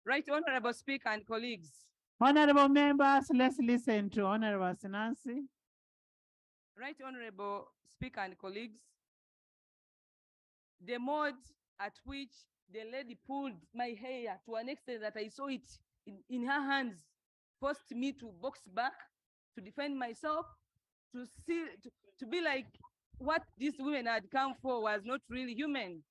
Right Honorable Speaker and colleagues. Honorable members, let's listen to Honorable Sinansi. Right Honorable Speaker and colleagues, the mode at which the lady pulled my hair to an extent that I saw it in her hands forced me to box back, to defend myself, to be like what these women had come for was not really human.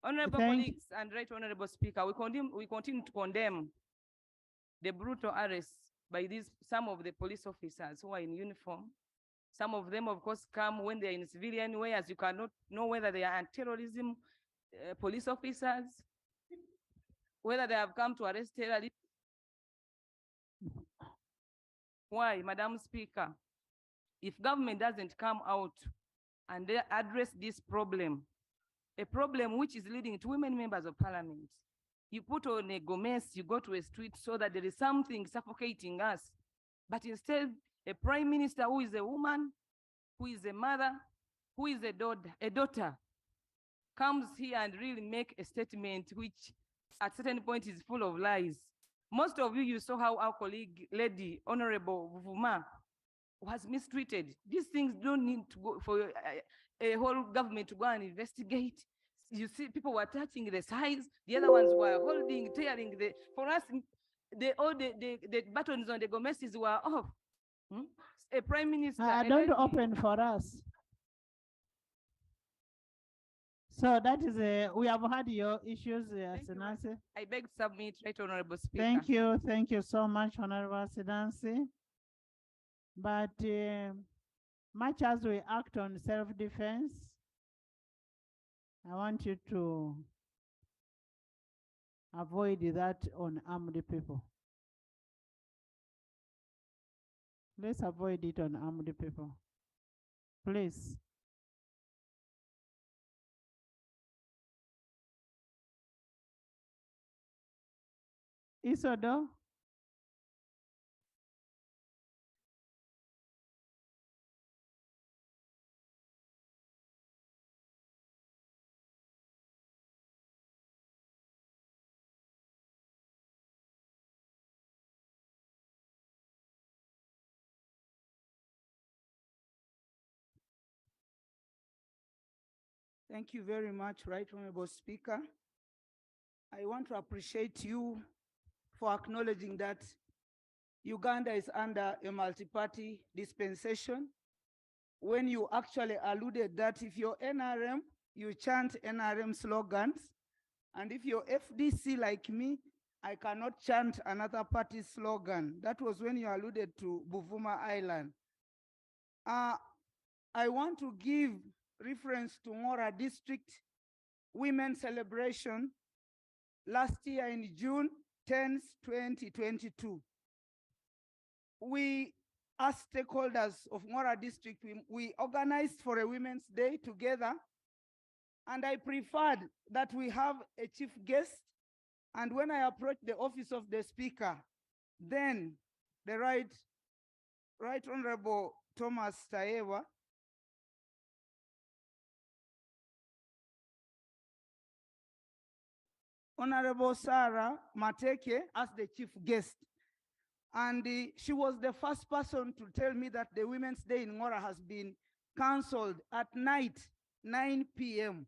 Honorable colleagues and Right Honorable Speaker, we continue to condemn the brutal arrests by some of the police officers who are in uniform. Some of them, of course, come when they're in civilian way, as you cannot know whether they are terrorism police officers, whether they have come to arrest terrorists. Why, Madam Speaker? If government doesn't come out and they address this problem, a problem which is leading to women members of parliament, you put on a gomez, you go to a street so that there is something suffocating us. But instead, a prime minister who is a woman, who is a mother, who is a daughter, comes here and really make a statement which at certain point is full of lies. Most of you saw how our colleague, Lady Honorable Vuma, was mistreated. These things don't need to go for a whole government to go and investigate. You see, people were touching the sides, the other ones were holding, tearing for us, the buttons on the gomezes were off. A prime minister. Don't open for us. So that is we have had your issues, Sinansi. I beg to submit, Right Honorable Speaker. Thank you so much, Honorable Sinansi. But much as we act on self-defense, I want you to avoid that on armed people. Let's avoid it on armed people, please. Isodo? Thank you very much, Right Honorable Speaker. I want to appreciate you for acknowledging that Uganda is under a multi-party dispensation. When you actually alluded that if you're NRM, you chant NRM slogans, and if you're FDC like me, I cannot chant another party slogan. That was when you alluded to Buvuma Island. I want to give reference to Ngora District Women's Celebration last year in June 10th, 2022. We, as stakeholders of Ngora District, we organized for a Women's Day together, and I preferred that we have a chief guest. And when I approached the office of the speaker, then the Right Honorable Thomas Tayewa, Honorable Sarah Mateke as the chief guest. And she was the first person to tell me that the Women's Day in Ngora has been canceled at night, 9 p.m.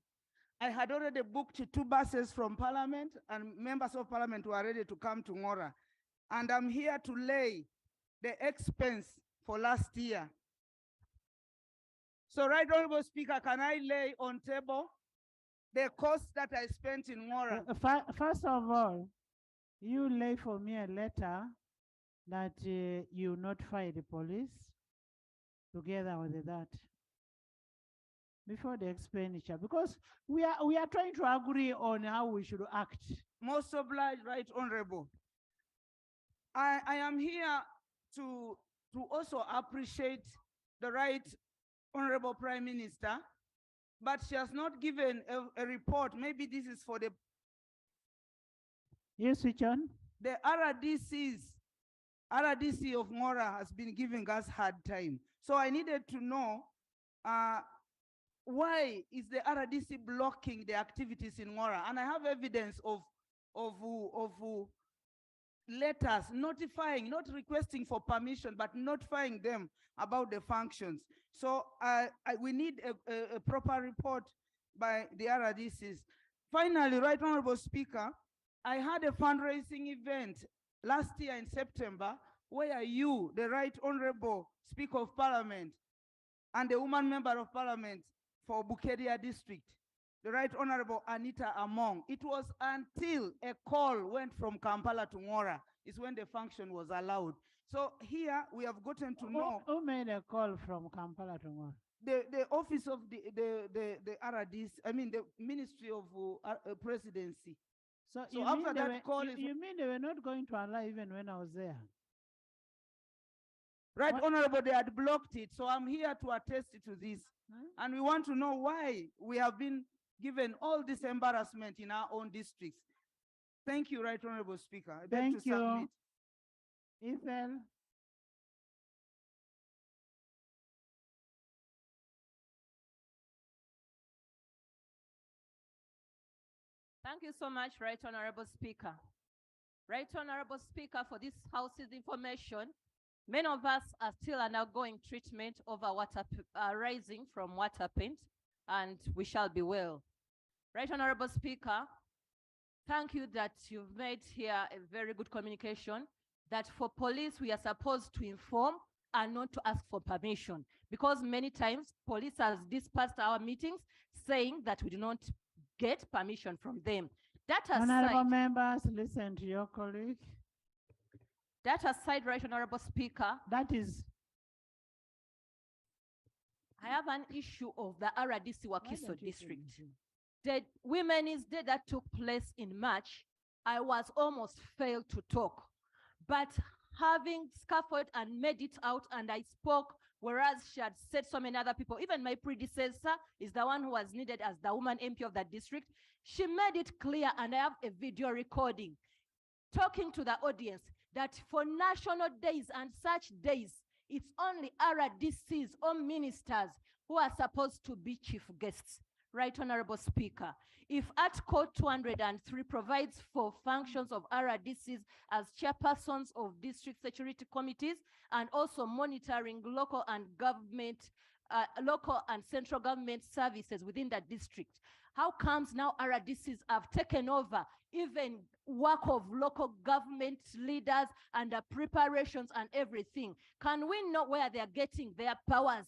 I had already booked 2 buses from Parliament, and members of Parliament were ready to come to Ngora. And I'm here to lay the expense for last year. So, Right Honorable Speaker, can I lay on table the cost that I spent in Ngora? First of all, you lay for me a letter that you notify the police together with that before the expenditure, because we are trying to agree on how we should act. Most obliged, Right Honorable. I am here to also appreciate the Right Honorable Prime Minister, but she has not given a report. Maybe this is for the... You switch on. The RDC of Ngora has been giving us hard time. So I needed to know why is the RDC blocking the activities in Ngora? And I have evidence of letters notifying, not requesting for permission, but notifying them about the functions. So we need a proper report by the RDCs. Finally, Right Honorable Speaker, I had a fundraising event last year in September where you, the Right Honorable Speaker of Parliament, and the woman member of Parliament for Bukeria District, the Right Honorable Anita Among. It was until a call went from Kampala to Ngora is when the function was allowed. So here we have gotten to know Who made a call from Kampala to Ngora? the office of the RDC, I mean the Ministry of Presidency. So So after that call is you mean they were not going to allow even when I was there? Right What? Honorable, they had blocked it. So I'm here to attest to this. Huh? And we want to know why we have been given all this embarrassment in our own districts. Thank you, Right Honorable Speaker. I beg Thank to you. submit. Ethel? Thank you so much, Right Honorable Speaker. Right Honorable Speaker, for this House's information, many of us are still undergoing treatment over what arising from what happened, and we shall be well. Right Honorable Speaker, thank you that you've made here a very good communication that for police, we are supposed to inform and not to ask for permission, because many times police has dispersed our meetings saying that we do not get permission from them. That Honorable aside, members, listen to your colleague. that aside, Right Honorable Speaker, That is. I have an issue of the RDC Why Wakiso don't you district. finish? The Women's Day that took place in March, I was almost failed to talk. But having scaffolded and made it out, and I spoke, whereas she had said so many other people, even my predecessor is the one who was needed as the woman MP of that district. She made it clear, and I have a video recording, talking to the audience that for national days and such days, it's only RDCs or ministers who are supposed to be chief guests. Right Honorable Speaker, if Article 203 provides for functions of RDCs as chairpersons of district security committees and also monitoring local and central government services within the district, how comes now RDCs have taken over even work of local government leaders and the preparations and everything? Can we know where they are getting their powers?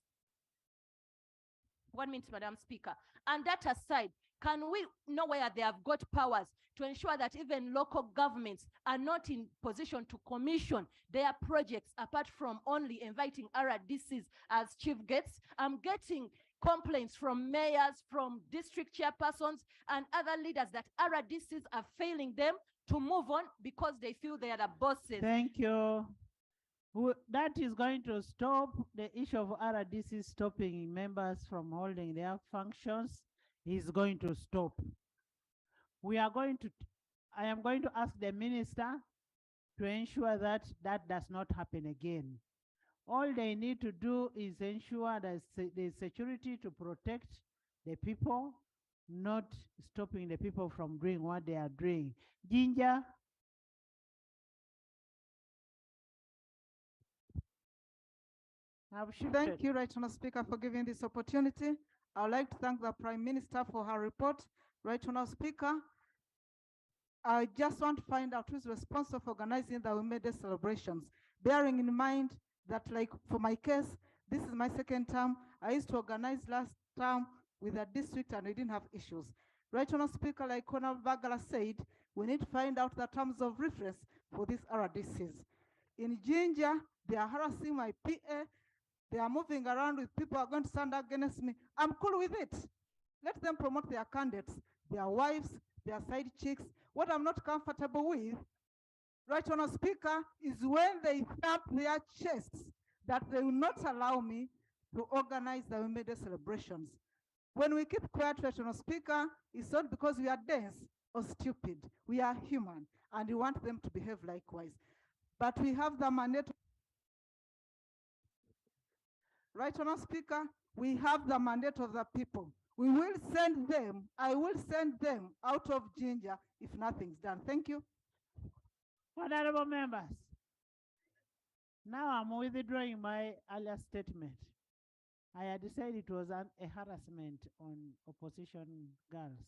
1 minute, Madam Speaker. And that aside, can we know where they have got powers to ensure that even local governments are not in position to commission their projects apart from only inviting RDCs as chief guests? I'm getting complaints from mayors, from district chairpersons and other leaders that RDCs are failing them to move on because they feel they are the bosses. Thank you. That is going to stop the issue of RDC stopping members from holding their functions is going to stop. I am going to ask the minister to ensure that that does not happen again. All they need to do is ensure that there's security to protect the people, not stopping the people from doing what they are doing. Ginger? Thank you, Right Honourable Speaker, for giving this opportunity. I would like to thank the Prime Minister for her report. Right Honourable Speaker, I just want to find out who's responsible for organizing the Women's Day celebrations, bearing in mind that, like for my case, this is my second term. I used to organize last term with a district and we didn't have issues. Right Honourable Speaker, like Honourable Bagala said, we need to find out the terms of reference for these RDCs. In Ginger, they are harassing my PA. They are moving around with people who are going to stand against me. I'm cool with it. Let them promote their candidates, their wives, their side chicks. What I'm not comfortable with, Right Honourable Speaker, is when they thump their chests that they will not allow me to organize the Women's Day celebrations. When we keep quiet, Right Honourable Speaker, it's not because we are dense or stupid. We are human, and we want them to behave likewise. But we have the mandate. Right, Honorable Speaker, we have the mandate of the people. We will send them, I will send them out of Ginger if nothing's done. Thank you. Honorable members, now I'm withdrawing my earlier statement. I had said it was a harassment on opposition girls.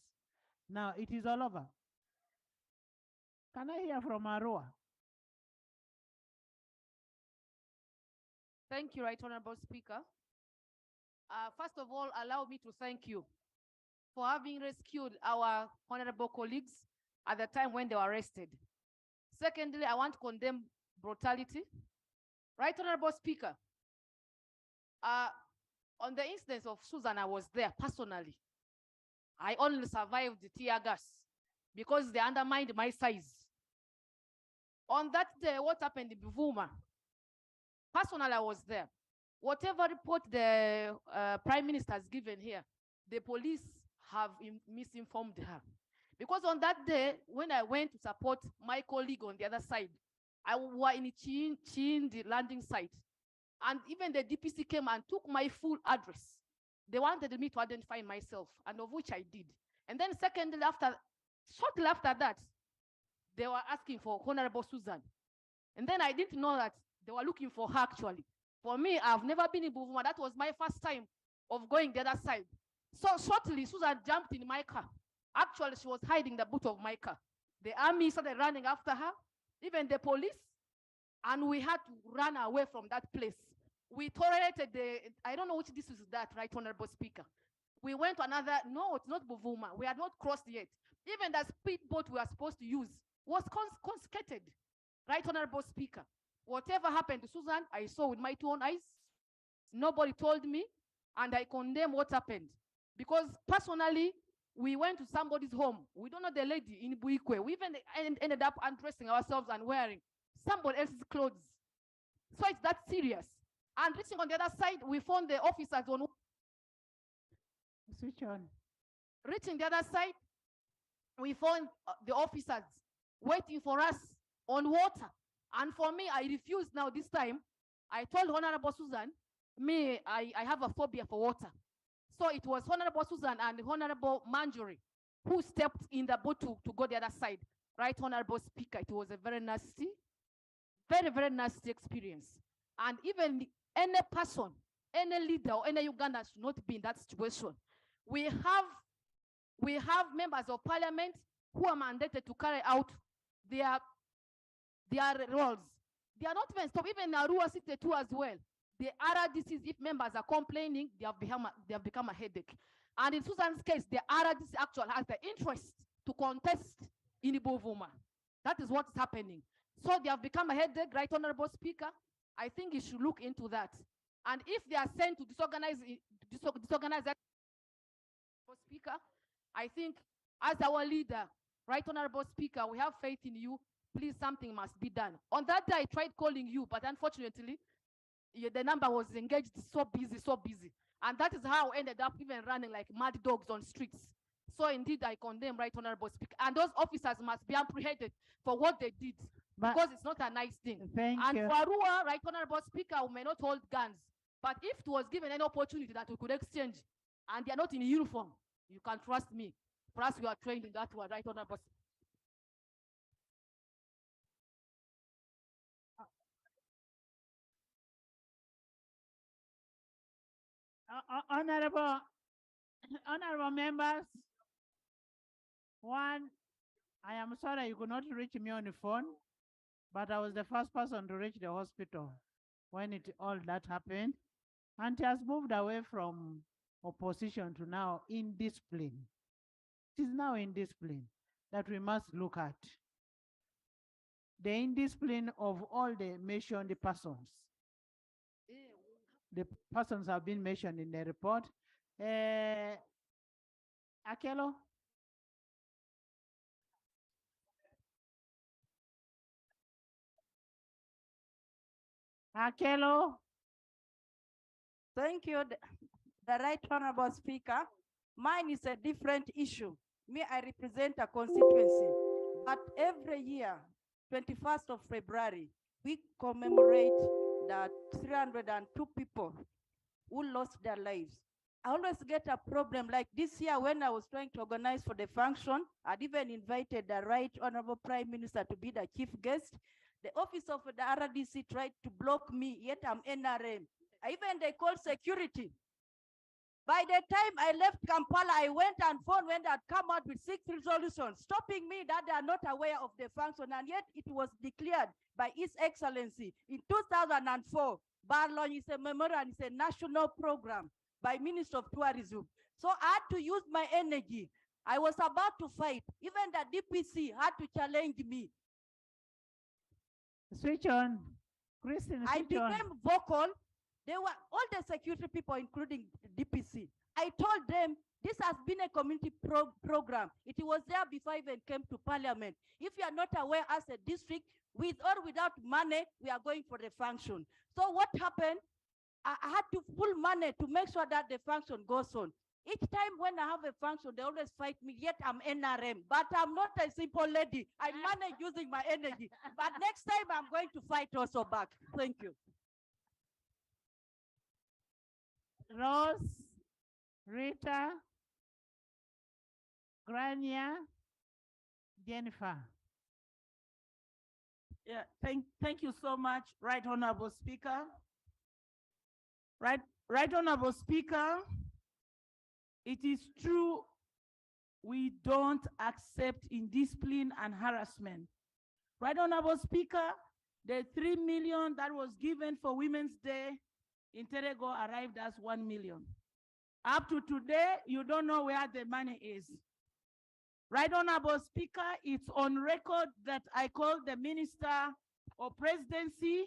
Now it is all over. Can I hear from Arua? Thank you, Right Honorable Speaker. First of all, allow me to thank you for having rescued our honorable colleagues at the time when they were arrested. Secondly, I want to condemn brutality. Right Honorable Speaker, on the instance of Susan, I was there personally. I only survived the tear gas because they undermined my size. On that day, what happened in Buvuma? Personally, I was there. Whatever report the Prime Minister has given here, the police have misinformed her. Because on that day, when I went to support my colleague on the other side, I was in Chin, the landing site. And even the DPC came and took my full address. They wanted me to identify myself, and of which I did. And then secondly, shortly after that, they were asking for Honorable Susan. And then I didn't know that they were looking for her actually. For me, I've never been in Buvuma. That was my first time of going the other side. So shortly, Susan jumped in my car. Actually, she was hiding the boot of my car. The army started running after her, even the police, and we had to run away from that place. We tolerated I don't know which this is that, Right Honorable Speaker. We went to another, no, it's not Buvuma. We had not crossed yet. Even the speedboat we were supposed to use was confiscated, Right Honorable Speaker. Whatever happened to Susan, I saw with my two own eyes. Nobody told me, and I condemn what happened. Because personally, we went to somebody's home. We don't know the lady in Buikwe. We even ended up undressing ourselves and wearing somebody else's clothes. So it's that serious. And reaching on the other side, we found the officers on. Switch on. Reaching the other side, we found the officers waiting for us on water. And for me, I refused now this time. I told Honorable Susan, I have a phobia for water. So it was Honorable Susan and Honorable Marjorie who stepped in the boat to go the other side. Right, Honorable Speaker, it was a very nasty, very, very nasty experience. And even any person, any leader or any Uganda should not be in that situation. We have members of parliament who are mandated to carry out their roles. They are not even stopped. Even Arua City too as well. The RRDCs, if members are complaining, they have become a headache. And in Susan's case, the RRDC actually has the interest to contest in Buvuma. That is what is happening. So they have become a headache, Right Honorable Speaker. I think you should look into that. And if they are sent to disorganize that, Speaker, I think as our leader, Right Honorable Speaker, we have faith in you. Please, something must be done. On that day, I tried calling you, but unfortunately, the number was engaged so busy. And that is how I ended up even running like mad dogs on streets. So indeed, I condemn Right Honorable Speaker. And those officers must be apprehended for what they did, because it's not a nice thing. Thank and you. for Arua, Right Honorable Speaker, we may not hold guns, but if it was given an opportunity that we could exchange, and they are not in uniform, you can trust me. Perhaps we are trained in that one, Right Honorable Speaker. Honorable members, one, I am sorry you could not reach me on the phone, but I was the first person to reach the hospital when all that happened. And it has moved away from opposition to now indiscipline. It is now indiscipline that we must look at. The indiscipline of all the mentioned persons. The persons have been mentioned in the report. Akelo? Akelo? Thank you, the Right Honorable Speaker. Mine is a different issue. Me, I represent a constituency, but every year, 21st of February, we commemorate that 302 people who lost their lives. I always get a problem like this year when I was trying to organize for the function. I'd even invited the Right Honorable Prime Minister to be the chief guest. The office of the RDC tried to block me, yet I'm NRM. Even they called security. By the time I left Kampala, I went and phone when they had come out with 6 resolutions, stopping me that they are not aware of the function, and yet it was declared by His Excellency in 2004. Barlon is a memorial, it's a national program by Minister of Tourism. So I had to use my energy. I was about to fight. Even the DPC had to challenge me. Switch on. Christine, I switch on. became vocal. They were all the security people, including the DPC. I told them this has been a community program. It was there before I even came to parliament. If you are not aware as a district, with or without money, we are going for the function. So what happened? I had to pull money to make sure that the function goes on. Each time when I have a function, they always fight me, yet I'm NRM. But I'm not a simple lady. I manage using my energy. But next time I'm going to fight also back. Thank you. Rose, Rita, Grania, Jennifer. Yeah, thank you so much, Right Honorable Speaker. Right Honorable Speaker, it is true we don't accept indiscipline and harassment. Right Honorable Speaker, the 3 million that was given for Women's Day in Terego arrived as 1 million. Up to today, you don't know where the money is. Right Honorable Speaker, it's on record that I called the Minister of Presidency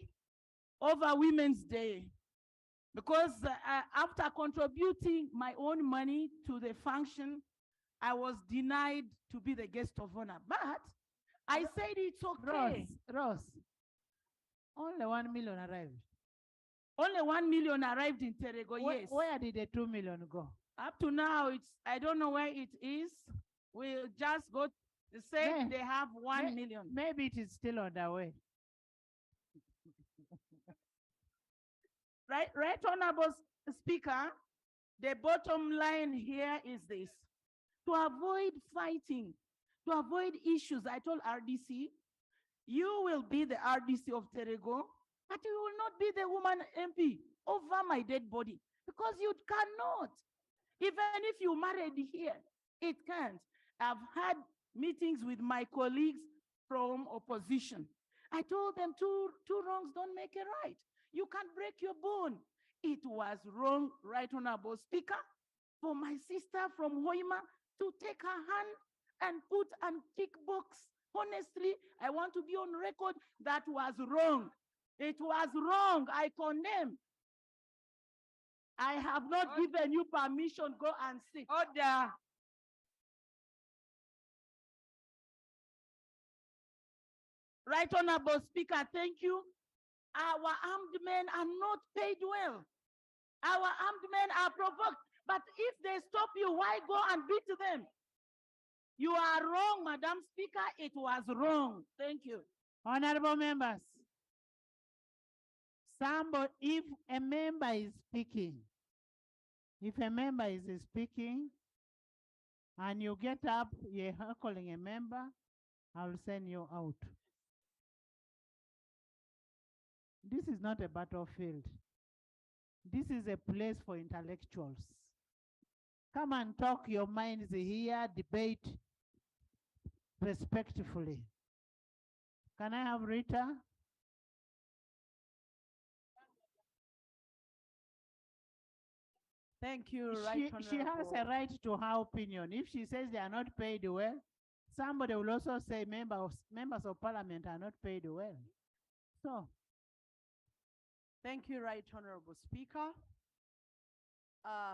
over Women's Day because after contributing my own money to the function, I was denied to be the guest of honor. But I said it's okay. Rose, only 1 million arrived. Only 1 million arrived in Terego, yes. Where did the 2 million go? Up to now, I don't know where it is. We'll just go, say they have 1 million. Maybe it is still on the way. Right Honorable Speaker, the bottom line here is this. To avoid fighting, to avoid issues, I told RDC, you will be the RDC of Terego, but you will not be the woman MP over my dead body because you cannot. Even if you married here, it can't. I've had meetings with my colleagues from opposition. I told them two wrongs don't make a right. You can't break your bone. It was wrong, Right Honorable Speaker, for my sister from Hoima to take her hand and put and tick box. Honestly, I want to be on record. That was wrong. It was wrong. I condemn. I have not given you permission. Go and sit. Order. Right Honorable Speaker, thank you. Our armed men are not paid well. Our armed men are provoked. But if they stop you, why go and beat them? You are wrong, Madam Speaker. It was wrong. Thank you. Honorable members, if a member is speaking, and you get up, you're heckling a member, I'll send you out. This is not a battlefield. This is a place for intellectuals. Come and talk your minds here, debate respectfully. Can I have Rita? Thank you, She has a right to her opinion. If she says they are not paid well, somebody will also say members of parliament are not paid well. So, thank you, Right Honorable Speaker.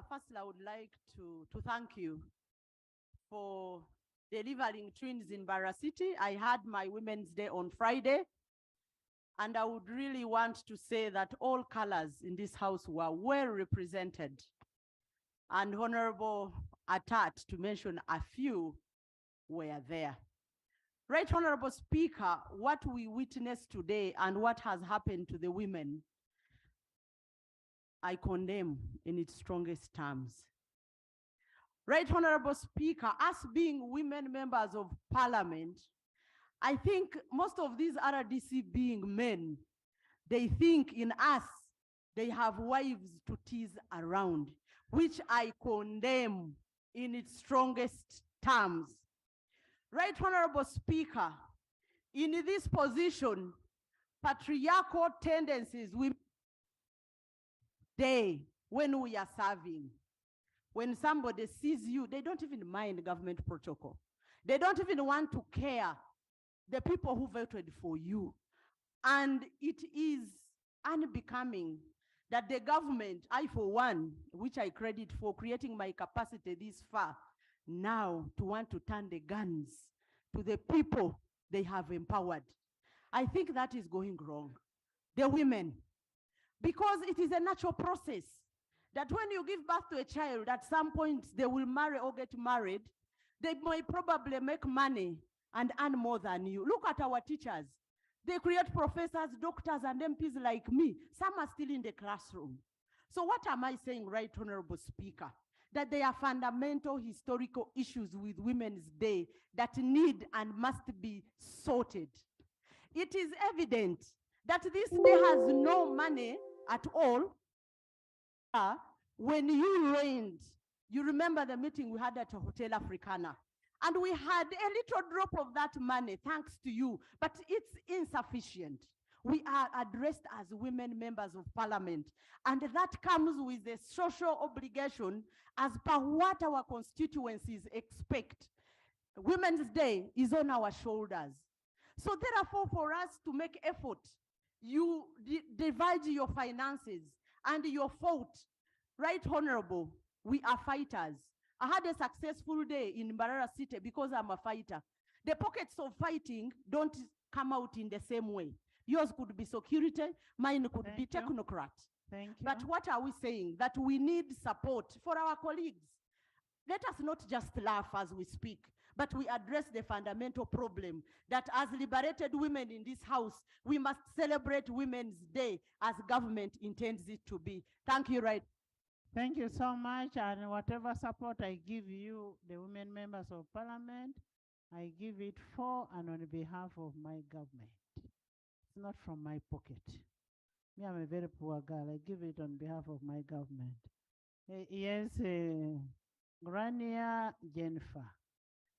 First, I would like to thank you for delivering twins in Barra City. I had my Women's Day on Friday, and I would really want to say that all colors in this house were well represented. And Honorable Atat, to mention a few, were there. Right Honorable Speaker, what we witnessed today and what has happened to the women, I condemn in its strongest terms. Right Honorable Speaker, us being women members of parliament, I think most of these RDC being men, they think in us, they have wives to tease around, which I condemn in its strongest terms. Right Honorable Speaker, in this position, patriarchal tendencies we when we are serving. When somebody sees you, they don't even mind government protocol. They don't even want to care the people who voted for you. And it is unbecoming that the government, I for one, which I credit for creating my capacity this far, now to want to turn the guns to the people they have empowered. I think that is going wrong. The women, because it is a natural process that when you give birth to a child, at some point they will marry or get married, they might probably make money and earn more than you. Look at our teachers. They create professors, doctors, and MPs like me. Some are still in the classroom. So what am I saying, Right Honorable Speaker? That there are fundamental historical issues with Women's Day that need and must be sorted. It is evident that this day has no money at all. When you reigned, you remember the meeting we had at Hotel Africana, and we had a little drop of that money thanks to you, but it's insufficient. We are addressed as women members of parliament, and that comes with a social obligation as per what our constituencies expect. Women's Day is on our shoulders. So therefore, for us to make effort, you divide your finances and your fault. Right Honorable, we are fighters. I had a successful day in Mbarara City because I'm a fighter. The pockets of fighting don't come out in the same way. Yours could be security, mine could be technocrat. Thank you. But what are we saying? That we need support for our colleagues. Let us not just laugh as we speak, but we address the fundamental problem that as liberated women in this house, we must celebrate Women's Day as government intends it to be. Thank you, Right. Thank you so much. And whatever support I give you, the women members of parliament, I give it for and on behalf of my government. It's not from my pocket. Me, I'm a very poor girl. I give it on behalf of my government. Yes, Grania Jennifer.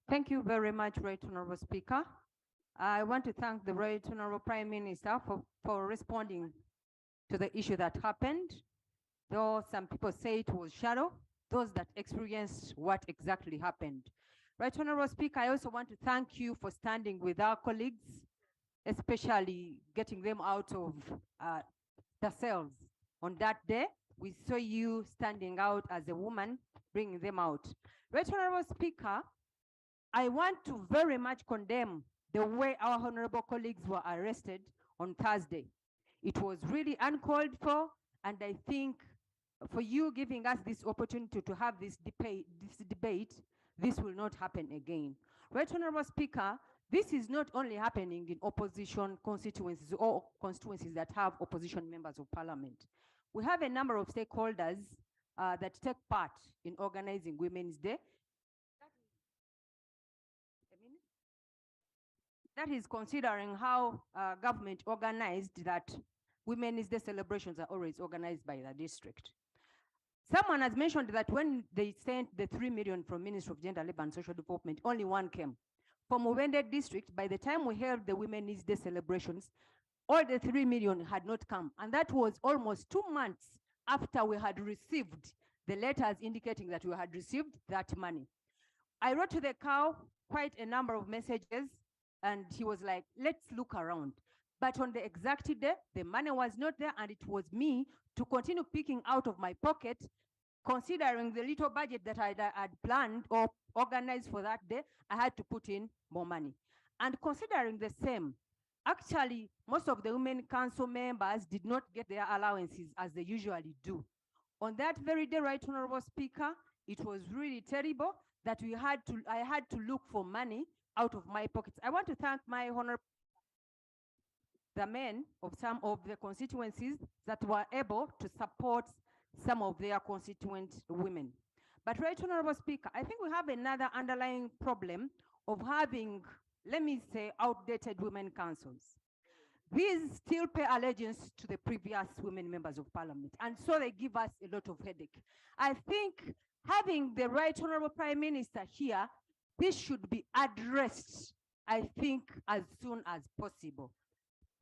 Thank you very much, Right Honorable Speaker. I want to thank the Right Honorable Prime Minister for responding to the issue that happened. Though some people say it was shadow, those that experienced what exactly happened. Right Honorable Speaker, I also want to thank you for standing with our colleagues, especially getting them out of the cells. On that day, we saw you standing out as a woman, bringing them out. Right Honorable Speaker, I want to very much condemn the way our honorable colleagues were arrested on Thursday. It was really uncalled for, and I think for you giving us this opportunity to have this debate, this will not happen again. Right Honorable Speaker, this is not only happening in opposition constituencies or constituencies that have opposition members of parliament. We have a number of stakeholders that take part in organizing Women's Day. That is considering how government organized that Women's Day celebrations are always organized by the district. Someone has mentioned that when they sent the 3 million from Ministry of Gender, Labor and Social Development, only one came. From Mubende district, by the time we held the Women's Day celebrations, all the 3 million had not come. And that was almost 2 months after we had received the letters indicating that we had received that money. I wrote to the cow quite a number of messages, and he was like, let's look around. But on the exact day, the money was not there, and it was me to continue picking out of my pocket, considering the little budget that I had planned or organized for that day, I had to put in more money. And considering the same, actually, most of the women council members did not get their allowances as they usually do. On that very day, Right Honorable Speaker, it was really terrible that I had to look for money out of my pockets. I want to thank my honorable the men of some of the constituencies that were able to support some of their constituent women. But Right Honorable Speaker, I think we have another underlying problem of having, let me say, outdated women councils. These still pay allegiance to the previous women members of parliament, and so they give us a lot of headache. I think having the Right Honorable Prime Minister here, this should be addressed, I think, as soon as possible.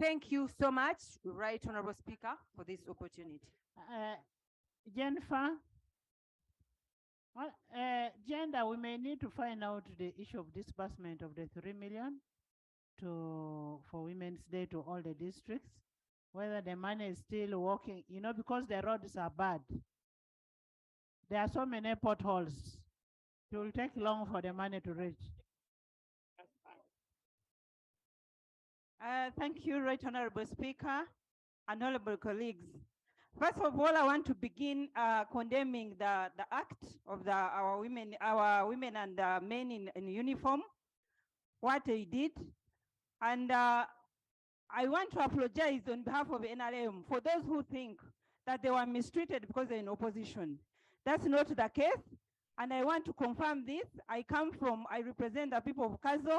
Thank you so much, Right Honorable Speaker, for this opportunity. Jennifer, well, gender, we may need to find out the issue of disbursement of the 3 million for Women's Day to all the districts, whether the money is still working, because the roads are bad. There are so many potholes. It will take long for the money to reach. Thank you, Right Honorable Speaker and honorable colleagues. First of all, I want to begin condemning the act of our women and men in uniform, what they did. And I want to apologize on behalf of NRM for those who think that they were mistreated because they're in opposition. That's not the case. And I want to confirm this. I represent the people of Kazo.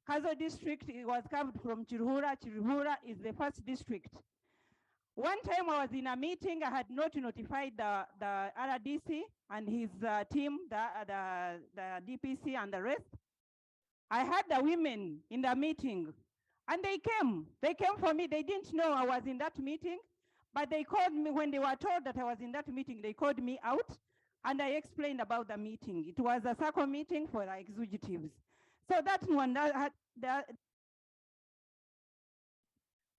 Kazo district, it was carved from Chiruhura. Chiruhura is the first district. One time I was in a meeting, I had not notified the RDC and his team, the DPC and the rest. I had the women in the meeting and they came for me. They didn't know I was in that meeting, but they called me when they were told that I was in that meeting. They called me out and I explained about the meeting. It was a circle meeting for the executives. So that one,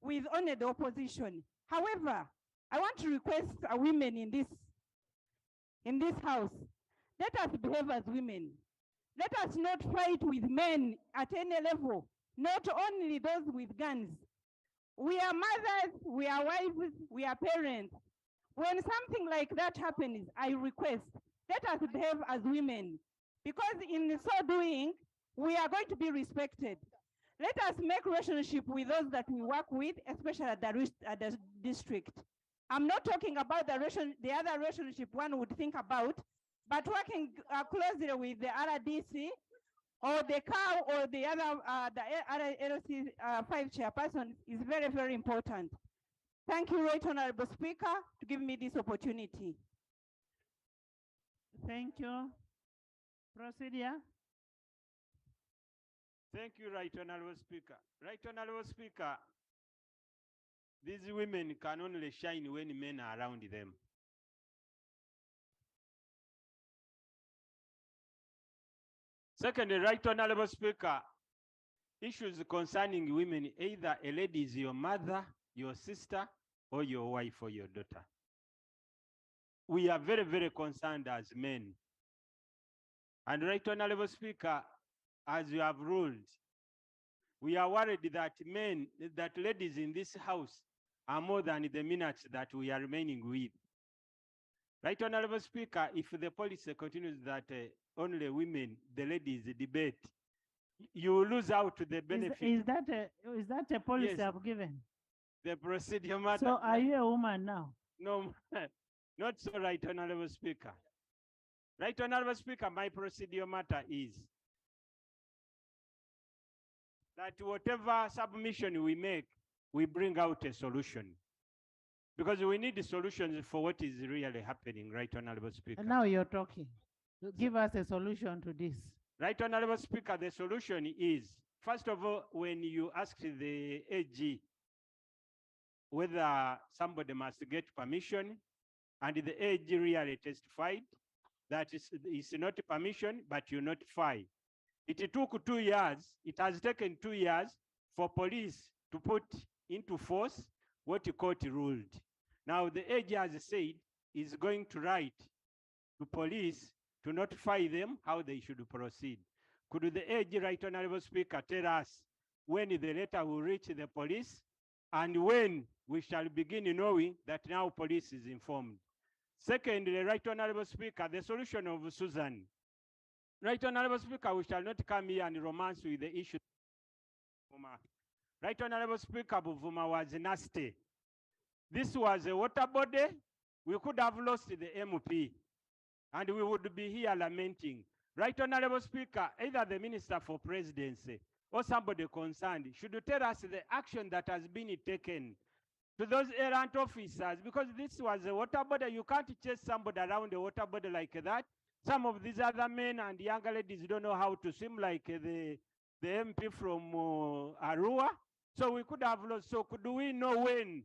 with only the opposition. However, I want to request women in this house, let us behave as women. Let us not fight with men at any level, not only those with guns. We are mothers, we are wives, we are parents. When something like that happens, I request, let us behave as women, because in so doing, we are going to be respected. Let us make relationship with those that we work with, especially at the district. I'm not talking about the other relationship one would think about, but working closely with the RDC or the COW or the other LC 5 chairperson is very, very important. Thank you, Right Honorable Speaker, to give me this opportunity. Thank you. Procedure. Thank you, Right Honorable Speaker. Right Honorable Speaker, these women can only shine when men are around them. Secondly, Right Honorable Speaker, issues concerning women, either a lady is your mother, your sister, or your wife or your daughter. We are very, very concerned as men. And Right Honorable Speaker, as you have ruled, we are worried that ladies in this house are more than the minutes that we are remaining with. Right Honorable Speaker, if the policy continues that only women, the ladies debate, you will lose out to the benefit. Is that a policy Yes. I've given? The procedure matter. So are you a woman now? No, not so, Right Honorable Speaker. Right Honorable Speaker, my procedure matter is that whatever submission we make, we bring out a solution. Because we need solutions for what is really happening, Right Honorable Speaker. And now you're talking. Give us a solution to this. Right Honorable Speaker, the solution is, first of all, when you ask the AG whether somebody must get permission, and the AG really testified that it's not permission, but you notify. It took 2 years, it has taken 2 years for police to put into force what the court ruled. Now the AG has said is going to write to police to notify them how they should proceed. Could the AG, Right Honorable Speaker, tell us when the letter will reach the police and when we shall begin knowing that now police is informed? Secondly, Right Honorable Speaker, the solution of Susan. Right Honorable Speaker, we shall not come here and romance with the issue. Right Honorable Speaker, Buvuma was nasty. This was a water body we could have lost the MP and we would be here lamenting. Right, Honorable Speaker, either the Minister for Presidency or somebody concerned should tell us the action that has been taken to those errant officers, because this was a water body. You can't chase somebody around a water body like that. Some of these other men and younger ladies don't know how to swim like the MP from Arua. So we could have lost. So do we know when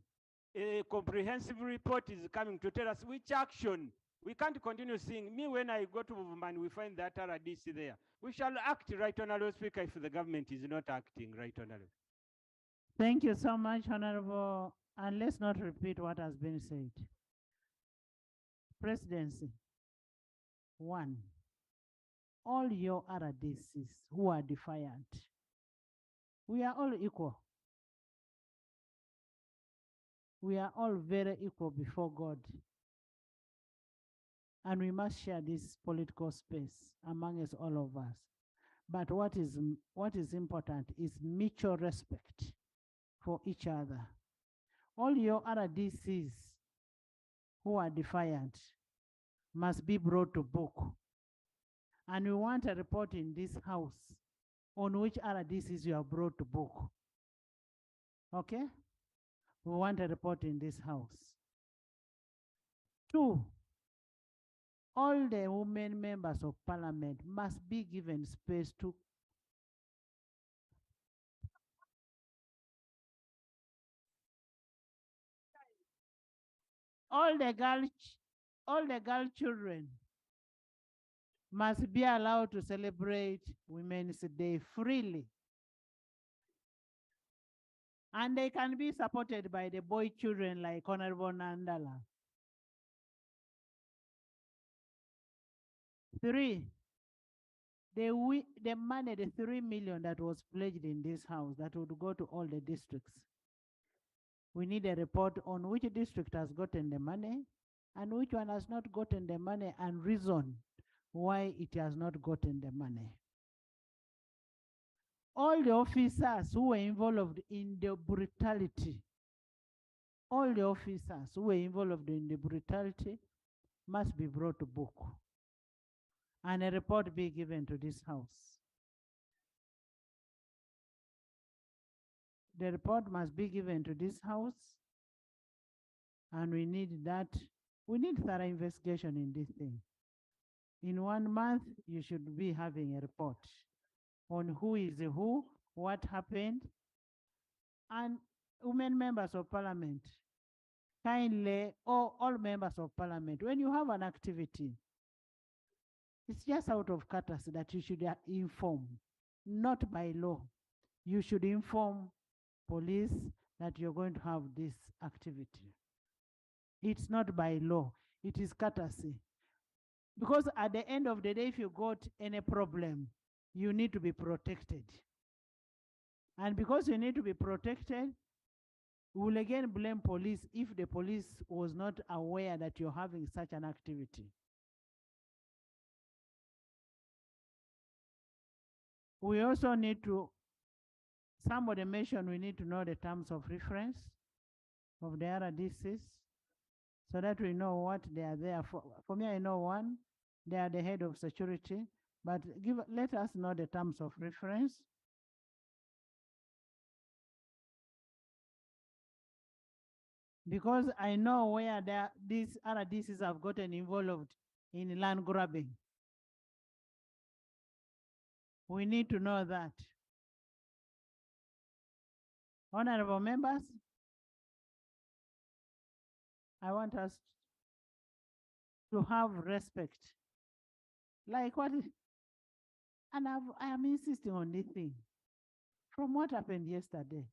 a comprehensive report is coming to tell us which action? We can't continue seeing me when I go to Movement, we find that RDC there. We shall act, Right Honorable Speaker, if the government is not acting, Right Honorable. Thank you so much, Honorable. And let's not repeat what has been said. Presidency. One, all your RDCs who are defiant, we are all equal. We are all very equal before God. And we must share this political space among us, all of us. But what is important is mutual respect for each other. All your RDCs who are defiant must be brought to book. And we want a report in this house on which RDCs you have brought to book. Okay? We want a report in this house. Two, all the women members of parliament must be given space to all the girl children must be allowed to celebrate Women's Day freely. And they can be supported by the boy children like Honorable Nandala. Three, the money, the 3 million that was pledged in this house that would go to all the districts. We need a report on which district has gotten the money and which one has not gotten the money and reason why it has not gotten the money. All the officers who were involved in the brutality, all the officers who were involved in the brutality must be brought to book and a report be given to this house. The report must be given to this house, and we need thorough investigation in this thing. In 1 month, you should be having a report on who is who, what happened, and women members of parliament, kindly, or all members of parliament, when you have an activity, it's just out of courtesy that you should inform, not by law. You should inform police that you're going to have this activity. It's not by law, it is courtesy. Because at the end of the day, if you got any problem, you need to be protected. And because you need to be protected, we will again blame police if the police was not aware that you're having such an activity. We also need to, somebody mentioned we need to know the terms of reference of the RDCs so that we know what they are there for. For me, I know one, they are the head of security, but let us know the terms of reference. Because I know where these RDCs have gotten involved in land grabbing. We need to know that. Honorable members, I want us to have respect. Like what, and I am insisting on this thing. From what happened yesterday,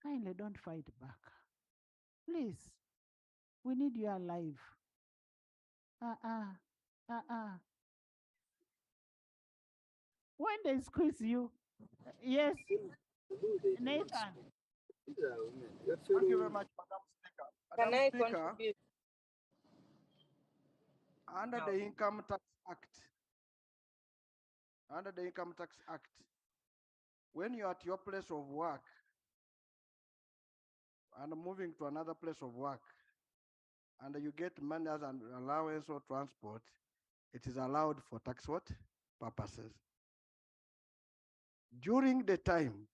kindly don't fight back. Please, we need you alive. When they squeeze you, yes, Nathan. Thank you very much, Madam Speaker. Can Madam I Speaker, contribute? under the Income Tax Act, when you're at your place of work and moving to another place of work, and you get money as an allowance or transport, it is allowed for tax what? Purposes. During the time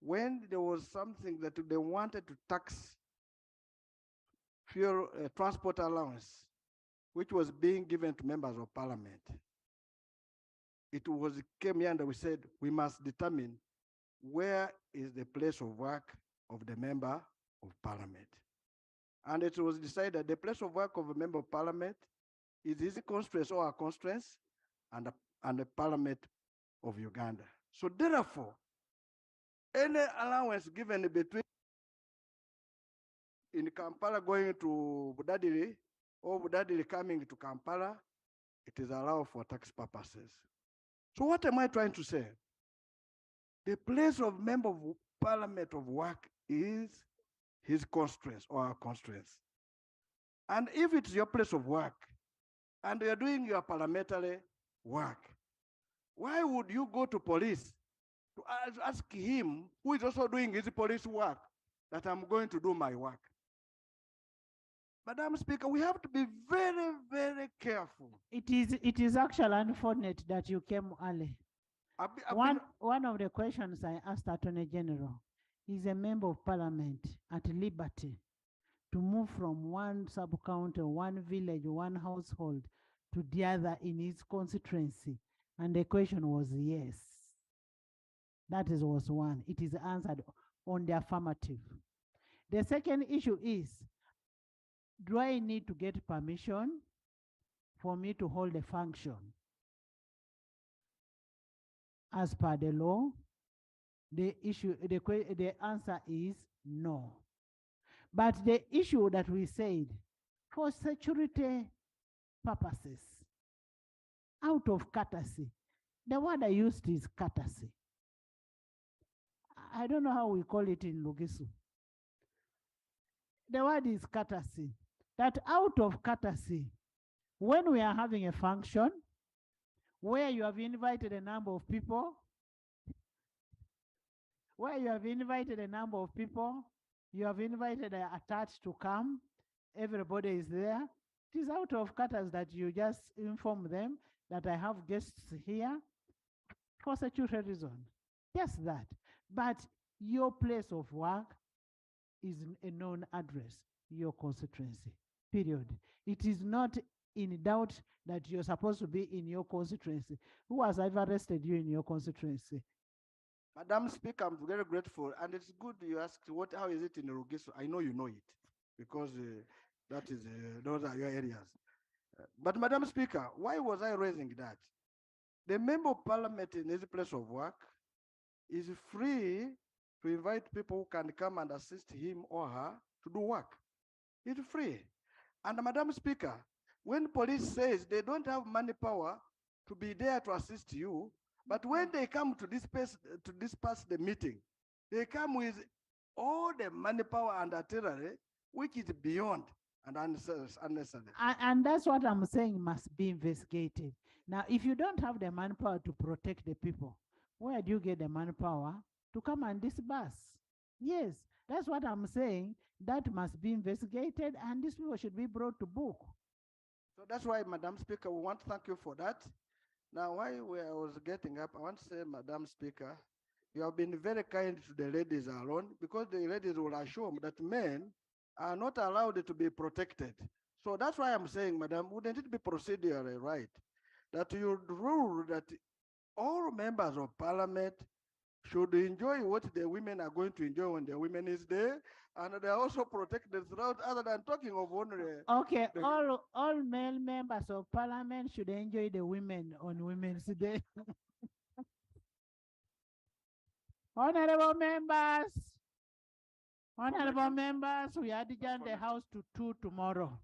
when there was something that they wanted to tax fuel transport allowance, which was being given to members of parliament, it was came here and we said we must determine where is the place of work of the member of parliament. And it was decided the place of work of a member of parliament is his constituency or our constituency and the parliament of Uganda. So therefore, any allowance given between in Kampala going to Budadiri or Budadiri coming to Kampala, it is allowed for tax purposes. So what am I trying to say? The place of member of parliament of work is his constituency or our constituency. And if it's your place of work and you're doing your parliamentary work, why would you go to police to ask him, who is also doing his police work, that I'm going to do my work? Madam Speaker, we have to be very, very careful. It is actually unfortunate that you came early. One of the questions I asked Attorney General is a member of parliament at liberty to move from one sub-county, one village, one household to the other in his constituency? And the question was yes. That was one. It is answered on the affirmative. The second issue is, do I need to get permission for me to hold a function? As per the law, the answer is no. But the issue that we said, for security purposes, out of courtesy, the word I used is courtesy. I don't know how we call it in Lugisu. The word is courtesy. That out of courtesy, when we are having a function where you have invited a number of people, you have invited attached to come, everybody is there. It is out of courtesy that you just inform them that I have guests here for security reason. Just that. But your place of work is a known address, your constituency, period. It is not in doubt that you're supposed to be in your constituency. Who has ever arrested you in your constituency? Madam Speaker, I'm very grateful, and it's good you asked how is it in Rugiso. I know you know it, because those are your areas. But Madam Speaker, why was I raising that? The member of parliament in his place of work is free to invite people who can come and assist him or her to do work. It's free. And Madam Speaker, when police says they don't have money power to be there to assist you, but when they come to disperse the meeting, they come with all the money power and artillery, which is beyond and unnecessary. And that's what I'm saying must be investigated. Now, if you don't have the manpower to protect the people, where do you get the manpower to come and disperse? Yes, that's what I'm saying. That must be investigated, and these people should be brought to book. So that's why, Madam Speaker, we want to thank you for that. Now, while I was getting up, I want to say, Madam Speaker, you have been very kind to the ladies alone, because the ladies will assume that men are not allowed to be protected. So that's why I'm saying, Madam, wouldn't it be procedurally right that you rule that all members of parliament should enjoy what the women are going to enjoy when the women is there, and they are also protected throughout, other than talking of only. Okay, all male members of parliament should enjoy the women on Women's Day. Honorable members, we adjourn the house to 2 tomorrow.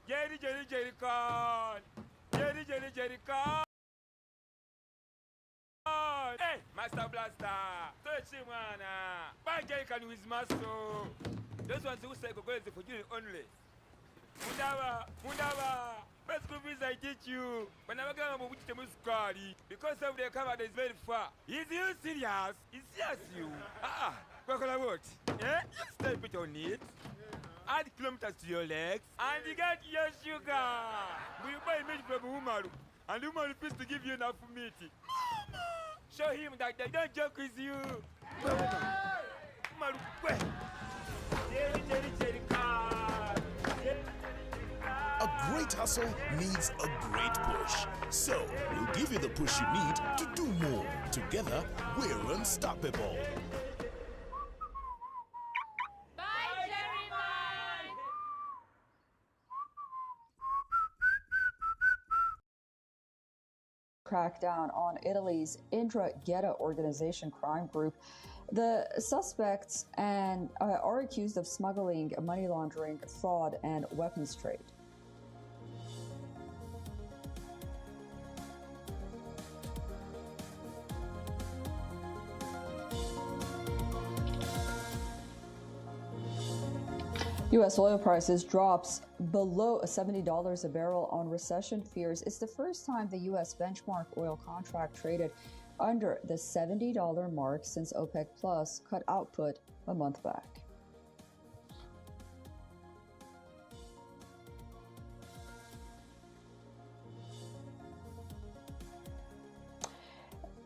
Jerry con. Jerry con. Hey, Master Blaster. Touch him, man. Bang Jerry can with muscle. Those ones who say go for you only. Mundava. First school fees I teach you. When I go with the muscari, because of the cover is very far. Is you serious? Is serious you? Bagala what? Yeah? You stay put on it. Add kilometers to your legs, and you get your sugar. We buy meat from Umaru, and Umaru refuse to give you enough meat. Mama! Show him that they don't joke with you. Umaru, wait. Jerry car. A great hustle needs a great push. So, we'll give you the push you need to do more. Together, we're unstoppable. Crackdown on Italy's Ndrangheta organization crime group. The suspects are accused of smuggling, money laundering, fraud, and weapons trade. U.S. oil prices drops below $70 a barrel on recession fears. It's the first time the U.S. benchmark oil contract traded under the $70 mark since OPEC Plus cut output a month back.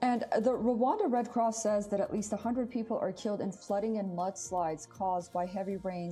And the Rwanda Red Cross says that at least 100 people are killed in flooding and mudslides caused by heavy rains